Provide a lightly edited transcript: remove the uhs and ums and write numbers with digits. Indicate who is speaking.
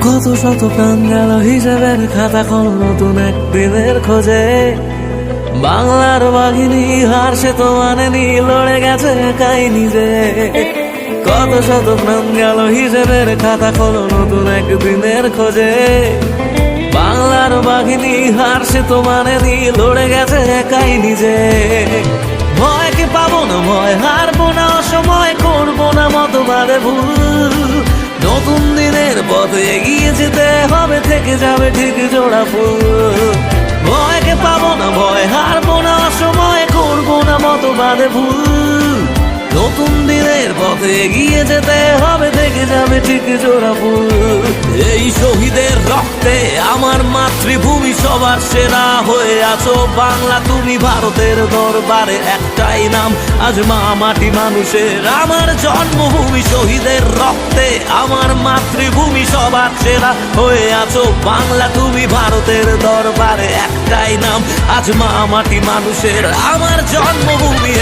Speaker 1: কত শত প্রাণ গেল হিসেবের খাতা খোল নতুন একদিনের খোঁজে। বাংলার বাঘিনী হার সে তো মানেনি, লড়ে গেছে একাই নিজে। কত শত প্রাণ গেল হিসেবের খাতা খোল নতুন একদিনের খোঁজে। বাংলার বাঘিনী হার সে তো মানেনি, লড়ে গেছে একাই নিজে। ভয়কে পাবো না ভয়, হারবো না অসময়, করবো না মতবাদে ভুল। নতুন দিনের পথে এগিয়ে যেতে হবে, থেকে যাবে ঠিক জোড়া ফুল। ভয়কে পাবো না ভয়, হারবো না অসময়, করবো না মতবাদে ভুল। নতুন দিনের পথে এগিয়ে যেতে হবে, থেকে যাবে ঠিক জোড়া ফুল। এই শহীদের রক্তে আমার মাতৃভূমি সবার সেরা হয়ে আছো বাংলা তুমি। ভারতের দরবারে একটাই নাম, আজ মা মাটি মানুষের আমার জন্মভূমি। শহীদের রক্তে আমার মাতৃভূমি সবার সেরা হয়ে আছো বাংলা তুমি। ভারতের দরবারে একটাই নাম, আজ মা মাটি মানুষের আমার জন্মভূমি।